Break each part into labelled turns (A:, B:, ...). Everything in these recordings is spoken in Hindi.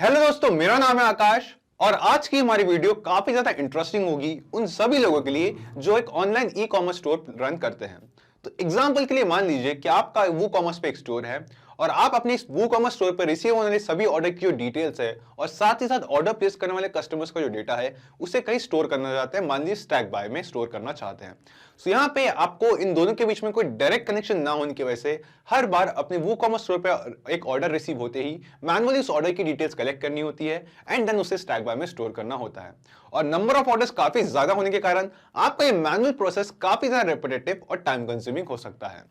A: हेलो दोस्तों, मेरा नाम है आकाश और आज की हमारी वीडियो काफी ज्यादा इंटरेस्टिंग होगी उन सभी लोगों के लिए जो एक online e commerce store run करते हैं। तो एग्जांपल के लिए मान लीजिए कि आपका वो कॉमर्स पे एक स्टोर है और आप अपने इस वो कॉमर्स स्टोर पर रिसीव होने वाले सभी ऑर्डर की जो डिटेल्स है और साथ ही साथ ऑर्डर प्लेस करने वाले कस्टमर्स का जो डेटा है उसे कहीं स्टोर करना चाहते हैं, मान लीजिए स्टैक बाय में स्टोर करना चाहते हैं। सो यहाँ पे आपको इन दोनों के बीच में कोई डायरेक्ट कनेक्शन ना होने की वजह से हर बार अपने वो कॉमर्स स्टोर पे एक ऑर्डर रिसीव होते ही मैनुअली उस ऑर्डर की डिटेल्स कलेक्ट करनी होती है एंड देन उसे स्टैक बाय में स्टोर करना होता है। और नंबर ऑफ ऑर्डर्स काफी ज्यादा होने के कारण आपका ये मैनुअल प्रोसेस काफी ज्यादा रिपीटेटिव और टाइम कंज्यूमिंग हो सकता है।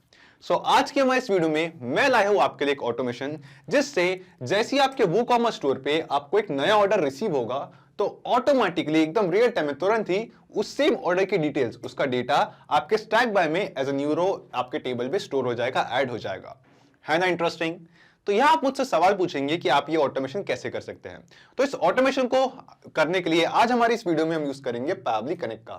A: आज की हमारे इस वीडियो में मैं लाया हूं आपके लिए एक ऑटोमेशन जिससे जैसे ही आपके वो कॉमर्स स्टोर पे आपको एक नया ऑर्डर रिसीव होगा तो ऑटोमेटिकली एकदम रियल टाइम में तुरंत ही उस सेम ऑर्डर की डिटेल्स, उसका डेटा आपके स्टैक बाय में एज अ न्यू रो आपके टेबल पे स्टोर हो जाएगा, ऐड हो जाएगा। है ना इंटरेस्टिंग? तो यहां आप मुझसे सवाल पूछेंगे कि आप ये ऑटोमेशन कैसे कर सकते हैं। तो इस ऑटोमेशन को करने के लिए आज हमारी इस वीडियो में हम यूज करेंगे पैबली कनेक्ट का।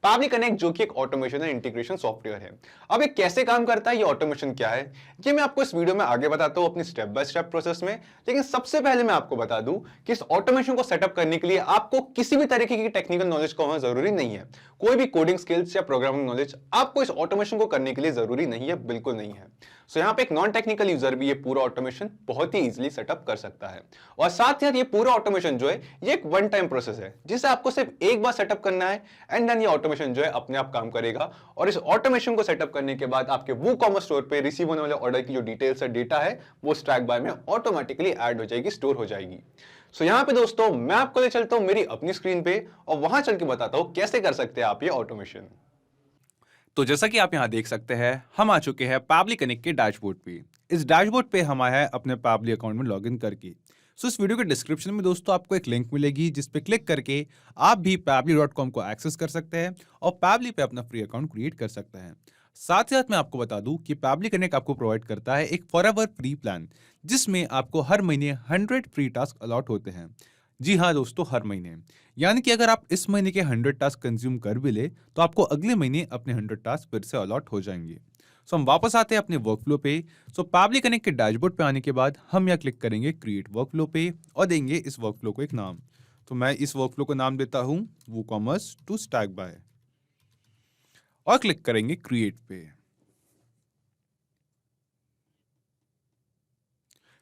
A: पैबली कनेक्ट जो कि एक ऑटोमेशन एंड इंटीग्रेशन सॉफ्टवेयर है। अब ये कैसे काम करता है, ये ऑटोमेशन क्या है, ये मैं आपको इस वीडियो में आगे बताता हूं अपनी स्टेप बाय स्टेप प्रोसेस में। लेकिन सबसे पहले मैं आपको बता दूं कि इस ऑटोमेशन को सेटअप करने के लिए आपको किसी भी तरीके की टेक्निकल नॉलेज का होना जरूरी नहीं है। कोई भी कोडिंग स्किल्स या प्रोग्रामिंग नॉलेज आपको इस ऑटोमेशन को करने के लिए जरूरी नहीं है, बिल्कुल नहीं है। यहाँ पे एक नॉन टेक्निकल यूजर भी ये पूरा ऑटोमेशन बहुत ही इजीली सेटअप कर सकता है। और साथ ही ये पूरा ऑटोमेशन जो है ये एक वन टाइम प्रोसेस है जिसे आपको सिर्फ एक बार सेटअप करना है एंड देन ये ऑटोमेशन जो है अपने आप काम करेगा। और इस ऑटोमेशन को सेटअप करने के बाद आपके वो कॉमर्स स्टोर पे रिसीव होने वाले ऑर्डर की जो डिटेल्स है, डेटा है, वो स्टैक बाय में ऑटोमेटिकली ऐड हो जाएगी, स्टोर हो जाएगी। यहाँ पे दोस्तों मैं आपको ले चलता हूं मेरी अपनी स्क्रीन पे और वहां चल के बताता हूं कैसे कर सकते हैं आप ये ऑटोमेशन।
B: तो जैसा कि आप यहाँ देख सकते हैं, हम आ चुके हैं पैबली कनेक्ट के डैशबोर्ड पे। इस डैशबोर्ड पे हम आए हैं अपने पैबली अकाउंट में लॉगिन करके। इस वीडियो के डिस्क्रिप्शन में दोस्तों आपको एक लिंक मिलेगी जिस पे क्लिक करके आप भी पैबली.com को एक्सेस कर सकते हैं और पैबली पे अपना फ्री अकाउंट क्रिएट कर सकते हैं। साथ ही साथ मैं आपको बता दूं कि पैबली कनेक्ट आपको प्रोवाइड करता है एक फॉरएवर फ्री प्लान जिसमें आपको हर महीने 100 फ्री टास्क अलॉट होते हैं। जी हाँ दोस्तों, हर महीने। यानी कि अगर आप इस महीने के 100 टास्क कंज्यूम कर भी ले तो आपको अगले महीने अपने 100 टास्क फिर से अलॉट हो जाएंगे। हम वापस आते हैं अपने वर्कफ्लो पे। पैबली कनेक्ट के डैशबोर्ड पे आने के बाद हम यहाँ क्लिक करेंगे क्रिएट वर्कफ्लो पे और देंगे इस वर्कफ्लो को एक नाम। तो मैं इस वर्कफ्लो को नाम देता हूँ वूकॉमर्स टू स्टैक बाय और क्लिक करेंगे क्रिएट पे।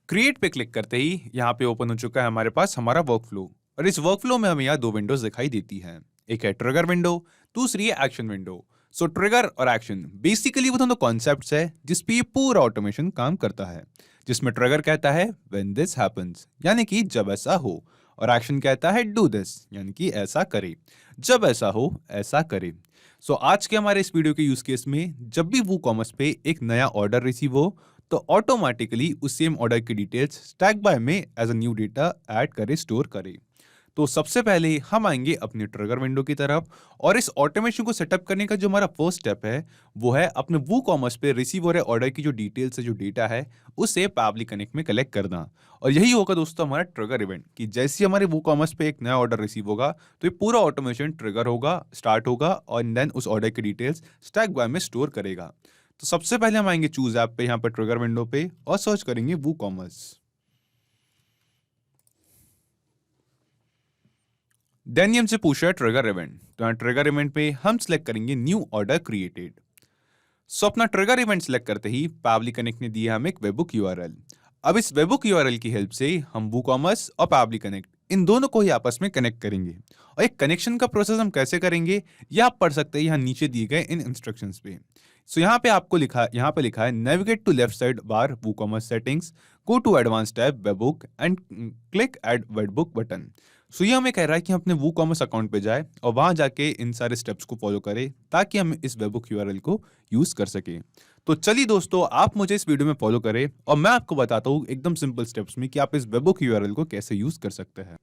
B: क्रिएट पे क्लिक करते ही यहाँ पे ओपन हो चुका है हमारे पास हमारा वर्कफ्लो। और इस वर्कफ्लो में हमें यहाँ दो विंडोज दिखाई देती हैं। एक है ट्रिगर विंडो, दूसरी है एक्शन विंडो। ट्रिगर और एक्शन बेसिकली वो दोनों कॉन्सेप्ट्स है जिस पे ये पूरा ऑटोमेशन काम करता है। जिसमें ट्रिगर कहता है व्हेन दिस हैपेंस, यानी कि जब ऐसा हो, और एक्शन कहता है डू दिस, यानी कि ऐसा करे, जब ऐसा हो ऐसा करे। आज के हमारे इस वीडियो के यूज केस में जब भी वो कॉमर्स पे एक नया ऑर्डर रिसीव हो तो ऑटोमेटिकली उस सेम ऑर्डर की डिटेल्स स्टैक बाय में as a new data add करे, स्टोर करे। तो सबसे पहले हम आएंगे अपनी ट्रिगर विंडो की तरफ और इस ऑटोमेशन को सेटअप करने का जो हमारा फर्स्ट स्टेप है वो है अपने वो कॉमर्स पे रिसीव हो रहे ऑर्डर की जो डिटेल्स है, जो डेटा है, उसे पैबली कनेक्ट में कलेक्ट करना। और यही होगा दोस्तों हमारा ट्रिगर इवेंट कि जैसे ही हमारे वो कॉमर्स पे एक नया ऑर्डर रिसीव होगा तो ये पूरा ऑटोमेशन ट्रिगर होगा, स्टार्ट होगा और देन उस ऑर्डर की डिटेल्स स्टैक बाय में स्टोर करेगा। तो सबसे पहले हम आएंगे चूज ऐप पे, यहाँ पर ट्रिगर विंडो पे, और सर्च करेंगे वो कॉमर्स। देन ये हमसे पूछ रहा है ट्रिगर इवेंट। तो यहाँ ट्रिगर इवेंट पे हम सिलेक्ट करेंगे न्यू ऑर्डर क्रिएटेड। अपना ट्रिगर इवेंट सिलेक्ट करते ही पैबली कनेक्ट ने दिया हमें एक वेबबुक यूआरएल। अब इस वेबबुक यूआरएल की हेल्प से हम वूकॉमर्स और पैबली कनेक्ट इन दोनों को ही आपस में कनेक्ट करेंगे। और एक कनेक्शन का प्रोसेस हम कैसे करेंगे ये आप पढ़ सकते हैं यहाँ नीचे दिए गए इन इंस्ट्रक्शंस पे। यहाँ पे आपको यहाँ पे लिखा है navigate to left side bar WooCommerce settings, go to advance tab webhook and click add webhook button. ये हमें कह रहा है कि हम अपने वो कॉमर्स अकाउंट पे जाए और वहां जाके इन सारे स्टेप्स को फॉलो करें ताकि हम इस वेबबुक यूआरएल को यूज कर सके। तो चलिए दोस्तों, आप मुझे इस वीडियो में फॉलो करें और मैं आपको बताता हूँ एकदम सिंपल स्टेप्स में कि आप इस वेबबुक यूआरएल को कैसे यूज कर सकते हैं।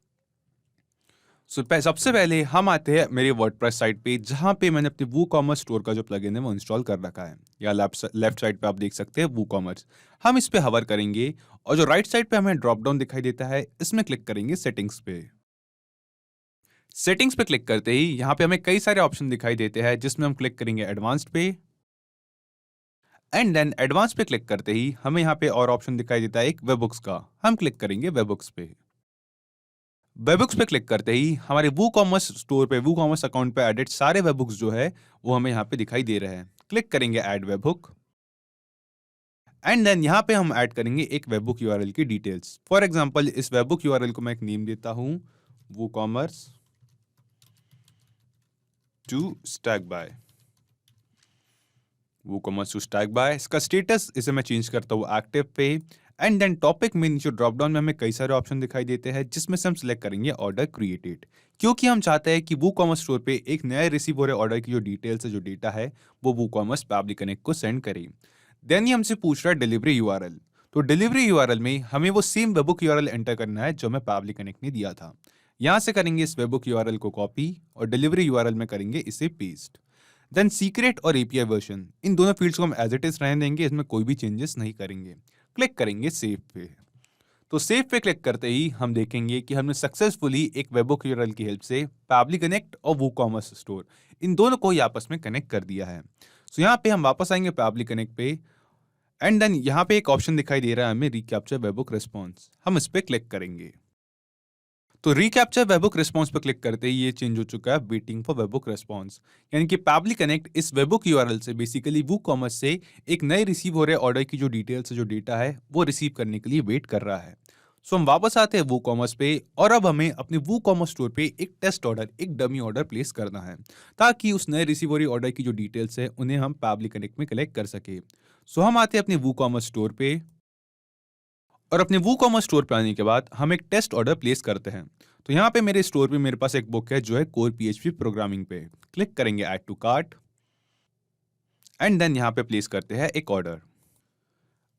B: सबसे पहले हम आते हैं मेरे वर्डप्रेस साइट पे जहां पे मैंने अपने वो कॉमर्स स्टोर का जो प्लगइन है वो इंस्टॉल कर रखा है। या लेफ्ट साइड पे आप देख सकते हैं वो कॉमर्स। हम इस पे हवर करेंगे और जो राइट साइड पे हमें ड्रॉप डाउन दिखाई देता है इसमें क्लिक करेंगे सेटिंग्स पे। सेटिंग्स पे क्लिक करते ही यहाँ पे हमें कई सारे ऑप्शन दिखाई देते हैं जिसमें हम क्लिक करेंगे एडवांस्ड पे। एंड देन एडवांस पे क्लिक करते ही हमें यहाँ पे और ऑप्शन दिखाई देता है एक वेबबुक्स का, हम क्लिक करेंगे वेबबुक्स पे। वेबबुक्स पे क्लिक करते ही हमारे वूकॉमर्स स्टोर पे वूकॉमर्स अकाउंट पे एडिट सारे वेबबुक्स जो है वो हमें यहाँ पे दिखाई दे रहे हैं। क्लिक करेंगे ऐड वेबबुक एंड देन यहाँ पे हम ऐड करेंगे एक वेबबुक यूआरएल की डिटेल्स। फॉर एग्जांपल इस वेबबुक यूआरएल को मैं एक नेम देता हूँ WooCommerce to Stackby. WooCommerce to Stackby, इसका स्टेटस इसे मैं चेंज करता हूँ एक्टिव पे एंड देन टॉपिक में नीचे ड्रॉप डाउन में हमें कई सारे ऑप्शन दिखाई देते हैं जिसमें से हम सिलेक्ट करेंगे ऑर्डर क्रिएटेड, क्योंकि हम चाहते हैं कि वूकॉमर्स स्टोर पे एक नया रिसीव हो रहे ऑर्डर की जो डिटेल्स है जो डेटा है वो वूकॉमर्स पब्लिक कनेक्ट को सेंड करें। देन ये हमसे पूछ रहा है डिलीवरी यूआरएल, तो डिलीवरी यूआरएल में हमें वो सेम वेबबुक यूआरएल एंटर करना है जो हमें पब्लिक कनेक्ट ने दिया था। यहाँ से करेंगे इस वेबबुक यूआरएल को कॉपी और डिलीवरी यूआरएल में करेंगे इसे पेस्ट। देन सीक्रेट और एपीआई वर्जन इन दोनों फील्ड्स को हम एज इट इज रहने देंगे, इसमें कोई भी चेंजेस नहीं करेंगे। क्लिक करेंगे सेव पे। तो सेव पे क्लिक करते ही हम देखेंगे कि हमने सक्सेसफुली एक वेबबुक यूआरएल की हेल्प से पब्लिक कनेक्ट और वूकॉमर्स स्टोर इन दोनों को ही आपस में कनेक्ट कर दिया है। सो यहाँ पे हम वापस आएंगे पब्लिक कनेक्ट पे एंड देन यहाँ पे एक ऑप्शन दिखाई दे रहा है हमें रिकैप्चर वेबबुक रिस्पॉन्स, हम इस पे क्लिक करेंगे। तो रिकैप्चर वेबबुक रिस्पॉन्स पर क्लिक करते ही ये चेंज हो चुका है वेटिंग फॉर वेबबुक रिस्पॉन्स, यानी कि पब्लिक कनेक्ट इस वेबबुक यूआरएल से बेसिकली वूकॉमर्स से एक नए रिसीव हो रहे ऑर्डर की जो डिटेल्स है जो डेटा है वो रिसीव करने के लिए वेट कर रहा है। सो हम वापस आते हैं वूकॉमर्स पे और अब हमें अपने वूकॉमर्स स्टोर पे एक टेस्ट ऑर्डर एक डमी ऑर्डर प्लेस करना है ताकि उस नए रिसीव हो रही ऑर्डर की जो डिटेल्स है उन्हें हम पब्लिक कनेक्ट में कलेक्ट कर सके। सो हम आते हैं अपने वूकॉमर्स स्टोर पे और अपने वूकॉमर्स स्टोर पे आने के बाद हम एक टेस्ट ऑर्डर प्लेस करते हैं। तो यहाँ पे मेरे स्टोर पे मेरे पास एक बुक है जो है कोर पीएचपी प्रोग्रामिंग पे। क्लिक करेंगे add to cart and then यहाँ पे प्लेस करते हैं एक ऑर्डर।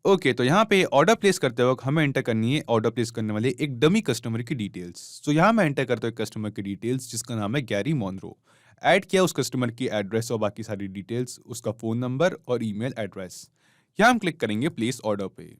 B: ओके तो यहाँ पे ऑर्डर प्लेस करते वक्त हमें एंटर करनी है ऑर्डर प्लेस करने वाले एक डमी कस्टमर की डिटेल्स। तो यहाँ मैं एंटर करता हूँ कस्टमर की डिटेल्स जिसका नाम है गैरी मोनरो। ऐड किया उस कस्टमर की एड्रेस और बाकी सारी डिटेल्स, उसका फोन नंबर और ईमेल एड्रेस। यहाँ हम क्लिक करेंगे प्लेस ऑर्डर पे।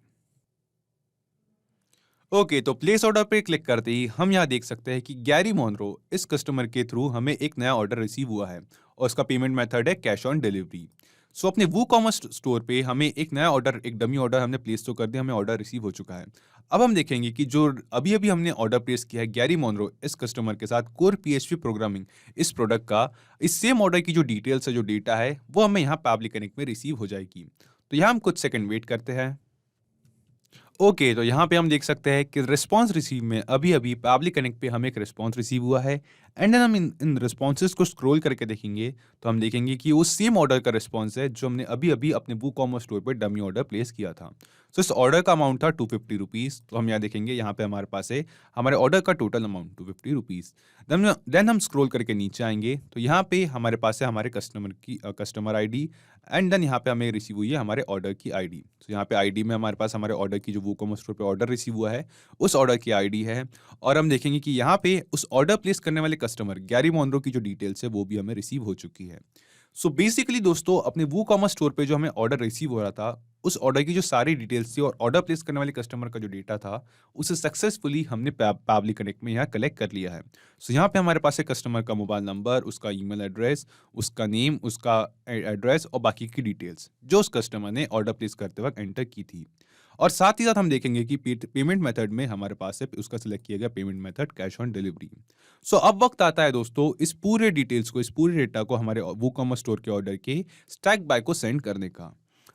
B: ओके तो प्लेस ऑर्डर पे क्लिक करते ही हम यहाँ देख सकते हैं कि गैरी मोनरो इस कस्टमर के थ्रू हमें एक नया ऑर्डर रिसीव हुआ है और उसका पेमेंट मेथड है कैश ऑन डिलीवरी। सो अपने वूकॉमर्स स्टोर पे हमें एक नया ऑर्डर एक डमी ऑर्डर हमने प्लेस तो कर दिया, हमें ऑर्डर रिसीव हो चुका है। अब हम देखेंगे कि जो अभी अभी हमने ऑर्डर प्लेस किया है गैरी मोनरो इस कस्टमर के साथ कोर पीएचपी प्रोग्रामिंग इस प्रोडक्ट का, इस सेम ऑर्डर की जो डिटेल्स है जो डेटा है वो हमें यहाँ पब्लिक कनेक्ट में रिसीव हो जाएगी। तो यहाँ हम कुछ सेकंड वेट करते हैं। ओके तो यहाँ पे हम देख सकते हैं कि रिस्पांस रिसीव में अभी अभी पब्लिक कनेक्ट पे हमें एक रिस्पांस रिसीव हुआ है एंड देन हम इन रिस्पॉन्सेज को स्क्रॉल करके देखेंगे तो हम देखेंगे कि वो सेम ऑर्डर का रिस्पांस है जो हमने अभी अभी अपने वूकॉमर्स स्टोर पे डमी ऑर्डर प्लेस किया था। सो इस ऑर्डर का अमाउंट था 250 रुपीज़। तो हम यहाँ देखेंगे यहाँ पे हमारे पास है हमारे ऑर्डर का टोटल अमाउंट 250 रुपीज़। देन हम स्क्रॉल करके नीचे आएंगे तो यहाँ पे हमारे पास है हमारे कस्टमर आईडी एंड देन यहाँ पे हमें रिसीव हुई है हमारे ऑर्डर की आईडी। तो यहाँ पे आईडी में हमारे पास हमारे ऑर्डर की जो वूकॉमर्स स्टोर पे ऑर्डर रिसीव हुआ है उस ऑर्डर की आईडी है और हम देखेंगे कि यहाँ पे उस ऑर्डर प्लेस करने वाले कस्टमर गैरी मोनरो की जो डिटेल्स है वो भी हमें रिसीव हो चुकी है। सो बेसिकली दोस्तों अपने वूकॉमर्स स्टोर पे जो हमें ऑर्डर रिसीव हो रहा था उस ऑर्डर की जो सारी डिटेल्स थी और ऑर्डर प्लेस करने वाले कस्टमर का जो डेटा था उसे सक्सेसफुली हमने पब्लिक कनेक्ट में यहाँ कलेक्ट कर लिया है। सो यहाँ पे हमारे पास है कस्टमर का मोबाइल नंबर, उसका ईमेल एड्रेस, उसका नेम, उसका एड्रेस और बाकी की डिटेल्स जो उस कस्टमर ने ऑर्डर प्लेस करते वक्त एंटर की थी। और साथ ही साथ हम देखेंगे कि पेमेंट मेथड में हमारे पास है उसका सिलेक्ट किया गया payment method cash on delivery. So अब वक्त आता है दोस्तों इस पूरे डिटेल्स को इस पूरे डेटा को हमारे वूकॉमर्स स्टोर के ऑर्डर के स्टैक बाय को सेंड करने का।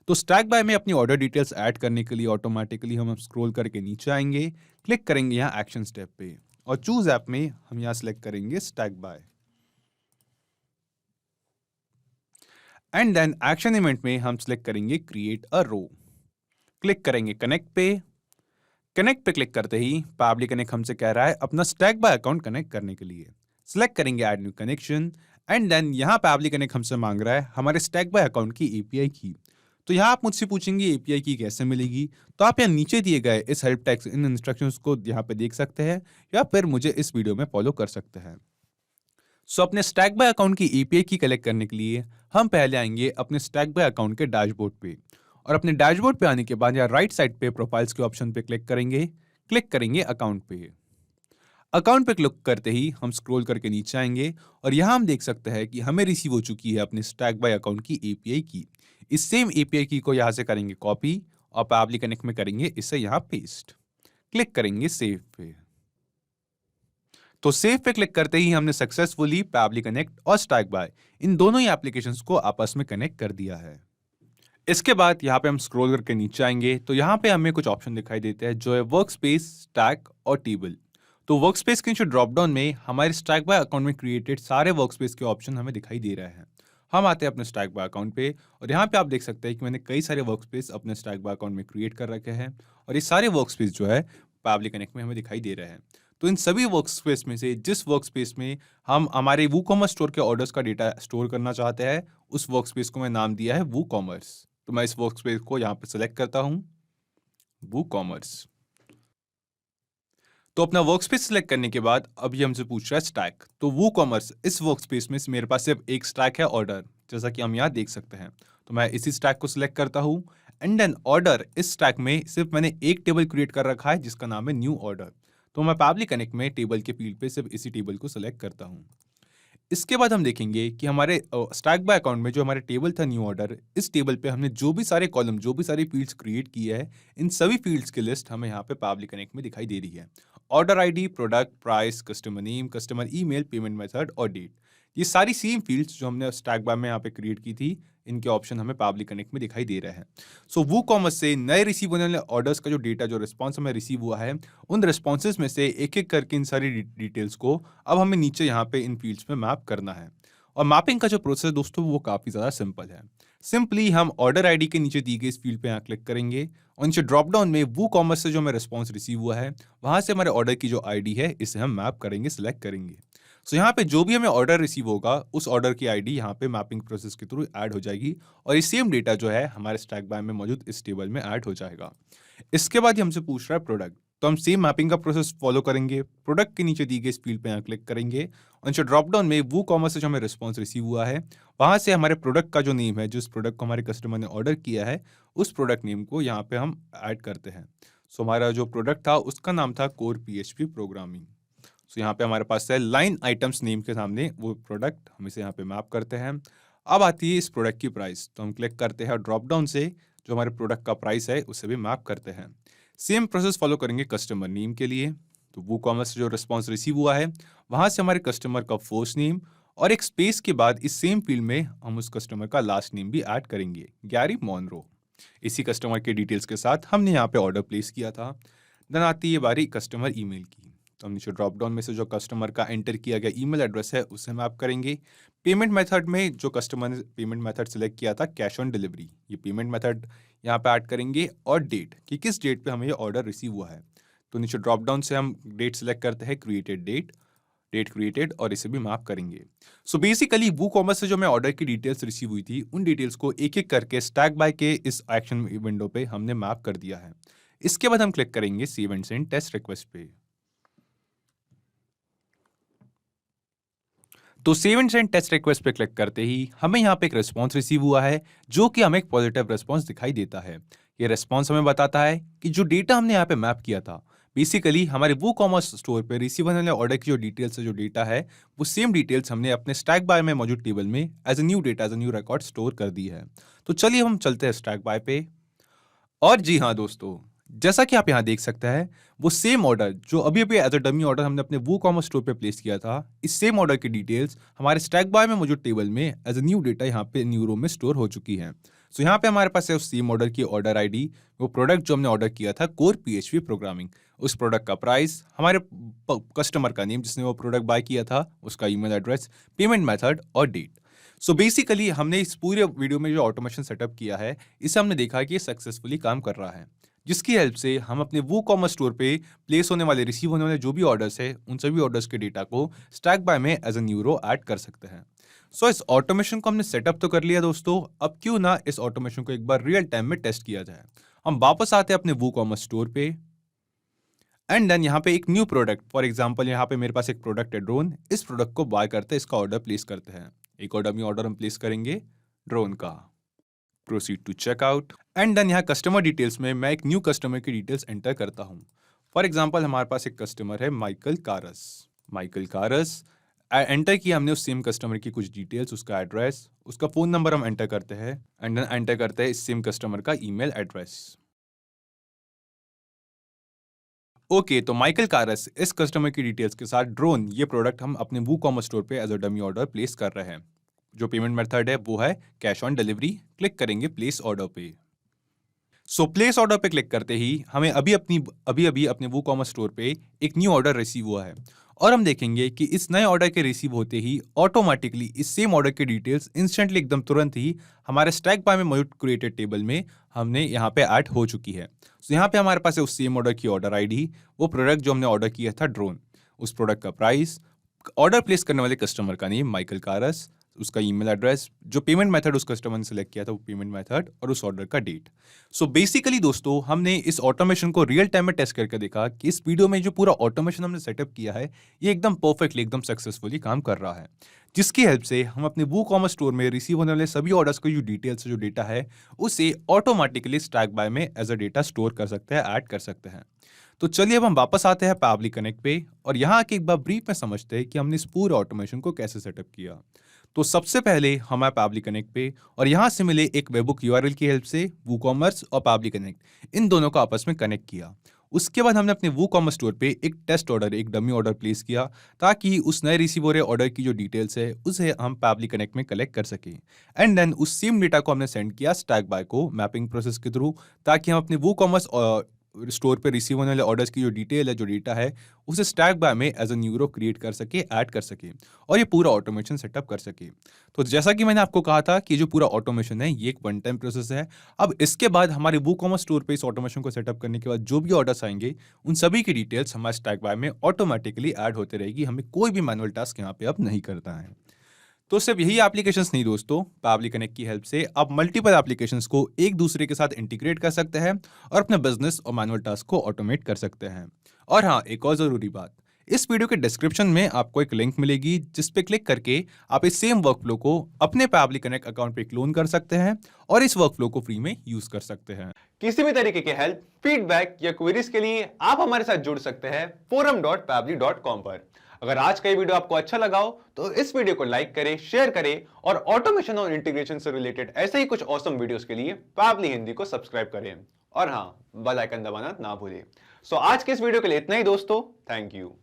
B: तो स्टैक बाय में अपनी ऑर्डर डिटेल्स ऐड करने के लिए ऑटोमेटिकली हम स्क्रॉल करके नीचे आएंगे, क्लिक करेंगे यहाँ एक्शन स्टेप पे और चूज ऐप में हम यहाँ सिलेक्ट करेंगे Stackby and then action event में हम सिलेक्ट करेंगे क्रिएट अ रो। क्लिक करेंगे कनेक्ट पे क्लिक करते ही पब्लिक कनेक्ट हमसे कह रहा है अपना स्टैक बाय अकाउंट कनेक्ट करने के लिए। सिलेक्ट करेंगे add new connection and then यहाँ पब्लिक कनेक्ट हमसे मांग रहा है हमारे स्टैक बाय अकाउंट की एपीआई की। तो यहाँ आप मुझसे पूछेंगे एपीआई की कैसे मिलेगी, तो आप यहाँ नीचे दिए गए इस हेल्प टेक्स्ट इन इंस्ट्रक्शंस को यहाँ पे देख सकते हैं या फिर मुझे इस वीडियो में फॉलो कर सकते हैं। सो अपने स्टैक बाय अकाउंट की एपीआई की कलेक्ट करने के लिए हम पहले आएंगे अपने स्टैक बाय अकाउंट के डैशबोर्ड पे और अपने डैशबोर्ड पे आने के बाद या राइट साइड पे प्रोफाइल्स के ऑप्शन पे क्लिक करेंगे अकाउंट पे। अकाउंट पे क्लिक करते ही हम स्क्रॉल करके नीचे आएंगे और यहाँ हम देख सकते हैं कि हमें रिसीव हो चुकी है अपने स्टैक बाय अकाउंट की एपीआई की। इस सेम एपीआई की को यहाँ से करेंगे कॉपी और पब्लिक कनेक्ट में करेंगे इसे यहाँ पेस्ट। क्लिक करेंगे सेव पे। तो सेव पे क्लिक करते ही हमने सक्सेसफुली पैबली कनेक्ट और स्टैक बाय इन दोनों ही एप्लीकेशंस को आपस में कनेक्ट कर दिया है। इसके बाद यहाँ पे हम स्क्रॉल करके नीचे आएंगे तो यहाँ पे हमें कुछ ऑप्शन दिखाई देते हैं जो है वर्क स्पेस, स्टैक और टेबल। तो वर्क स्पेस के नीचे ड्रॉप डाउन में हमारे स्टैक बाय अकाउंट में क्रिएटेड सारे वर्क स्पेस के ऑप्शन हमें दिखाई दे रहे हैं। हम आते हैं अपने स्टैक बाय अकाउंट पे और यहाँ पे आप देख सकते हैं कि मैंने कई सारे वर्क स्पेस अपने स्टैक बाय अकाउंट में क्रिएट कर रखे हैं और ये सारे वर्क स्पेस जो है पैबली कनेक्ट में हमें दिखाई दे रहे हैं। तो इन सभी वर्क स्पेस में से जिस वर्क स्पेस में हम हमारे वूकॉमर्स स्टोर के ऑर्डर्स का डेटा स्टोर करना चाहते हैं उस वर्क स्पेस को मैं नाम दिया है वूकॉमर्स। तो मैं इस वर्क स्पेस को यहाँ पे सेलेक्ट करता हूँ, वूकॉमर्स। तो अपना वर्क स्पेस सेलेक्ट करने के बाद अब ये हमसे पूछ रहा है स्टैक। तो वूकॉमर्स इस वर्क स्पेस में मेरे पास सिर्फ एक स्टैक है ऑर्डर, जैसा कि हम यहाँ देख सकते हैं। तो मैं इसी स्टैक को सिलेक्ट करता हूँ एंड देन ऑर्डर इस स्टैक में सिर्फ मैंने एक टेबल क्रिएट कर रखा है जिसका नाम है न्यू ऑर्डर। तो मैं पैबली कनेक्ट में टेबल के फील्ड पे सिर्फ इसी टेबल को सिलेक्ट करता हूँ। इसके बाद हम देखेंगे कि हमारे स्टैक बाय अकाउंट में जो हमारे टेबल था न्यू ऑर्डर, इस टेबल पे हमने जो भी सारे कॉलम, जो भी सारे फील्ड्स क्रिएट किए हैं, इन सभी फील्ड्स की लिस्ट हमें यहाँ पे पैबली कनेक्ट में दिखाई दे रही है। Order ID, product, price, customer name, customer email, payment method और डेट, ये सारी सेम फील्ड्स जो हमने स्टैक बाय में यहाँ पे क्रिएट की थी, इनके ऑप्शन हमें पैबली कनेक्ट में दिखाई दे रहे हैं। सो वूकॉमर्स से नए रिसीव होने वाले ऑर्डर्स का जो डेटा, जो रिस्पॉन्स हमें रिसीव हुआ है, उन रिस्पॉन्सेज में से एक एक करके इन सारी डिटेल्स को अब हमें नीचे यहाँ पे इन फील्ड्स में मैप करना है। और मैपिंग का जो प्रोसेस दोस्तों वो काफ़ी ज़्यादा सिंपल है। सिंपली हम ऑर्डर आईडी के नीचे दी गई इस फील्ड पे यहाँ क्लिक करेंगे और नीचे ड्रॉप डाउन में वूकॉमर्स से जो हमें रिस्पॉन्स रिसीव हुआ है वहाँ से हमारे ऑर्डर की जो आईडी है इसे हम मैप करेंगे, सिलेक्ट करेंगे। सो यहाँ पे जो भी हमें ऑर्डर रिसीव होगा उस ऑर्डर की आईडी यहाँ पे मैपिंग प्रोसेस के थ्रू ऐड हो जाएगी और ये सेम डेटा जो है हमारे स्टैक बाय में मौजूद इस टेबल में ऐड हो जाएगा। इसके बाद ये हमसे पूछ रहा है प्रोडक्ट, तो हम सेम मैपिंग का प्रोसेस फॉलो करेंगे। प्रोडक्ट के नीचे दी गई इस फील्ड पे यहाँ क्लिक करेंगे और नीचे ड्रॉप डाउन में वूकॉमर्स से जो हमें रिस्पॉन्स रिसीव हुआ है वहाँ से हमारे प्रोडक्ट का जो नेम है, जिस प्रोडक्ट को हमारे कस्टमर ने ऑर्डर किया है, उस प्रोडक्ट नेम को यहाँ पे हम ऐड करते हैं। सो हमारा जो प्रोडक्ट था उसका नाम था कोर PHP प्रोग्रामिंग। सो यहाँ पे हमारे पास है लाइन आइटम्स नेम के सामने वो प्रोडक्ट, हम इसे यहाँ पे मैप करते हैं। अब आती है इस प्रोडक्ट की प्राइस, तो हम क्लिक करते हैं ड्रॉप डाउन से जो हमारे प्रोडक्ट का प्राइस है उसे भी मैप करते हैं। सेम प्रोसेस फॉलो करेंगे कस्टमर नेम के लिए। तो वूकॉमर्स से जो रिस्पॉन्स रिसीव हुआ है वहाँ से हमारे कस्टमर का फर्स्ट नेम और एक स्पेस के बाद इस सेम फील्ड में हम उस कस्टमर का लास्ट नेम भी ऐड करेंगे, गैरी मॉनरो। इसी कस्टमर के डिटेल्स के साथ हमने यहाँ पे ऑर्डर प्लेस किया था। देन आती है बारी कस्टमर ईमेल की, तो हम नीचे ड्रॉप डाउन में से जो कस्टमर का एंटर किया गया ईमेल एड्रेस है उसे मैप करेंगे। पेमेंट मेथड में जो कस्टमर ने पेमेंट मेथड सेलेक्ट किया था कैश ऑन डिलीवरी, ये पेमेंट मेथड यहाँ पे ऐड करेंगे और डेट कि किस डेट पे हमें ये ऑर्डर रिसीव हुआ है। तो नीचे ड्रॉप डाउन से हम डेट सेलेक्ट करते हैं, क्रिएटेड डेट, डेट क्रिएटेड, और इसे भी मैप करेंगे। सो बेसिकली वूकॉमर्स से जो हमें ऑर्डर की डिटेल्स रिसीव हुई थी उन डिटेल्स को एक एक करके स्टैक बाय के इस एक्शन विंडो पे हमने मैप कर दिया है। इसके बाद हम क्लिक करेंगे save and send test request पे। तो save and send test request पे क्लिक करते ही हमें यहाँ पे एक रिस्पॉन्स रिसीव हुआ है जो कि हमें एक पॉजिटिव रिस्पॉन्स दिखाई देता है। ये रिस्पॉन्स हमें बताता है कि जो डेटा हमने यहाँ पे मैप किया था, बेसिकली हमारे वूकॉमर्स स्टोर पे रिसीव होने वाले ऑर्डर की जो डिटेल्स है, जो डेटा है, वो सेम डिटेल्स हमने अपने स्टैक बाय में मौजूद टेबल में as a new data, as a new record store कर दी है। तो चलिए हम चलते हैं स्टैक बाय पे। और जी हाँ दोस्तों, जैसा कि आप यहाँ देख सकते हैं वो सेम ऑर्डर जो अभी अभी एज अ डमी ऑर्डर हमने अपने वूकॉमर्स स्टोर पे प्लेस किया था, इस सेम ऑर्डर की डिटेल्स हमारे स्टैक बाय में मौजूद टेबल में एज अ न्यू डेटा यहाँ पे न्यू रो में स्टोर हो चुकी है। सो यहाँ पे हमारे पास है उस सेम ऑर्डर की ऑर्डर आईडी, वो प्रोडक्ट जो हमने ऑर्डर किया था कोर PHP प्रोग्रामिंग, उस प्रोडक्ट का प्राइस, हमारे कस्टमर का नेम जिसने वो प्रोडक्ट बाय किया था, उसका ईमेल एड्रेस, पेमेंट मेथड और डेट। सो बेसिकली हमने इस पूरे वीडियो में जो ऑटोमेशन सेटअप किया है इसे हमने देखा कि ये सक्सेसफुली काम कर रहा है, जिसकी हेल्प से हम अपने वूकॉमर्स स्टोर पे प्लेस होने वाले, रिसीव होने वाले जो भी ऑर्डर्स है उन सभी ऑर्डर्स के डेटा को स्टैक बाय में as a new row add कर सकते हैं। सो इस ऑटोमेशन को हमने सेटअप तो कर लिया दोस्तों, अब क्यों ना इस ऑटोमेशन को एक बार रियल टाइम में टेस्ट किया जाए। हम वापस आते हैं अपने वूकॉमर्स स्टोर पे एंड देन यहाँ पे एक न्यू प्रोडक्ट, फॉर एग्जांपल यहाँ पे मेरे पास एक प्रोडक्ट है ड्रोन, इस प्रोडक्ट को बाय करते हैं, इसका ऑर्डर प्लेस करते हैं। एक ऑर्डर हम प्लेस करेंगे ड्रोन का। Proceed to checkout and then यहाँ कस्टमर डिटेल्स में मैं एक न्यू कस्टमर की डिटेल्स एंटर करता हूँ। फॉर एग्जांपल हमारे पास एक कस्टमर है माइकल कारस। एंटर किया हमने उस सेम कस्टमर की कुछ डिटेल्स, उसका एड्रेस, उसका फ़ोन नंबर हम एंटर करते हैं एंड देन एंटर करते हैं इस सेम कस्टमर का ईमेल एड्रेस। ओके, तो माइकल कारस इस कस्टमर की डिटेल्स के साथ ड्रोन ये प्रोडक्ट हम अपने वू कॉमर्स स्टोर पे as a dummy order place कर रहे हैं। जो पेमेंट मेथड है वो है कैश ऑन डिलीवरी। क्लिक करेंगे प्लेस ऑर्डर पे। सो प्लेस ऑर्डर पे क्लिक करते ही हमें अभी अभी अपने वो कॉमर्स स्टोर पे एक न्यू ऑर्डर रिसीव हुआ है और हम देखेंगे कि इस नए ऑर्डर के रिसीव होते ही ऑटोमेटिकली इस सेम ऑर्डर की डिटेल्स इंस्टेंटली एकदम तुरंत ही हमारे स्टैक बाय में मौजूद क्रिएटेड टेबल में हमने यहाँ पे ऐड हो चुकी है। सो यहाँ पे हमारे पास है उस सेम ऑर्डर की ऑर्डर आईडी, वो प्रोडक्ट जो हमने ऑर्डर किया था ड्रोन, उस प्रोडक्ट का प्राइस, ऑर्डर प्लेस करने वाले कस्टमर का नेम माइकल कारस, उसका ईमेल एड्रेस, जो पेमेंट मेथड उस कस्टमर ने सेलेक्ट किया था वो पेमेंट मेथड और उस ऑर्डर का डेट। सो बेसिकली दोस्तों हमने इस ऑटोमेशन को रियल टाइम में टेस्ट करके देखा कि इस वीडियो में जो पूरा ऑटोमेशन हमने सेटअप किया है ये एकदम परफेक्टली एकदम सक्सेसफुली काम कर रहा है, जिसकी हेल्प से हम अपने वो कॉमर्स स्टोर में रिसीव होने वाले सभी ऑर्डर्स का जो डिटेल्स जो डेटा है उसे ऑटोमेटिकली स्टैक बाय में एज अ डेटा स्टोर कर सकते हैं, ऐड कर सकते हैं। तो चलिए अब हम वापस आते हैं पैबली कनेक्ट पे और यहाँ आके एक बार ब्रीफ में समझते हैं कि हमने इस पूरे ऑटोमेशन को कैसे सेटअप किया। तो सबसे पहले हम आए पैबली कनेक्ट पे और यहाँ से मिले एक वेबबुक यूआरएल की हेल्प से वूकॉमर्स और पैबली कनेक्ट इन दोनों को आपस में कनेक्ट किया। उसके बाद हमने अपने वूकॉमर्स स्टोर पे एक टेस्ट ऑर्डर, एक डमी ऑर्डर प्लेस किया ताकि उस नए रिसीव हो रहे ऑर्डर की जो डिटेल्स है उसे हम पैबली कनेक्ट में कलेक्ट कर सकें। एंड देन उस सेम डेटा को हमने सेंड किया स्टैक बाय को मैपिंग प्रोसेस के थ्रू, ताकि हम अपने वूकॉमर्स स्टोर पे रिसीव होने वाले ऑर्डर्स की जो डिटेल है, जो डेटा है, उसे स्टैक बाय में as a new row create कर सके, ऐड कर सके और ये पूरा ऑटोमेशन सेटअप कर सके। तो जैसा कि मैंने आपको कहा था कि जो पूरा ऑटोमेशन है ये एक वन टाइम प्रोसेस है। अब इसके बाद हमारे वूकॉमर्स स्टोर पे इस ऑटोमेशन को सेटअप करने के बाद जो भी ऑर्डर्स आएंगे उन सभी की डिटेल्स हमारे स्टैक बाय में ऑटोमेटिकली ऐड होते रहेगी। हमें कोई भी मैनुअल टास्क यहाँ पे अब नहीं करना है। तो सिर्फ यही एप्लीकेशंस नहीं दोस्तों, पैबली कनेक्ट की हेल्प से आप मल्टीपल एप्लीकेशंस को एक दूसरे के साथ इंटीग्रेट कर सकते हैं और अपने बिजनेस और मैनुअल टास्क को ऑटोमेट कर सकते हैं। और हाँ, एक और जरूरी बात, इस वीडियो के डिस्क्रिप्शन में आपको एक लिंक मिलेगी जिस पे क्लिक करके आप इस सेम वर्कफ्लो को अपने पैबली कनेक्ट अकाउंट पे क्लोन कर सकते हैं और इस वर्कफ्लो को फ्री में यूज कर सकते हैं।
A: किसी भी तरीके की हेल्प, फीडबैक या क्वेरीज के लिए आप हमारे साथ जुड़ सकते हैं forum.pabbly.com पर। अगर आज का ये वीडियो आपको अच्छा लगा हो तो इस वीडियो को लाइक करें, शेयर करें और ऑटोमेशन और इंटीग्रेशन से रिलेटेड ऐसे ही कुछ ऑसम वीडियोस के लिए पैबली हिंदी को सब्सक्राइब करें और हाँ, बेल आइकन दबाना ना भूलें। सो आज के इस वीडियो के लिए इतना ही दोस्तों, थैंक यू।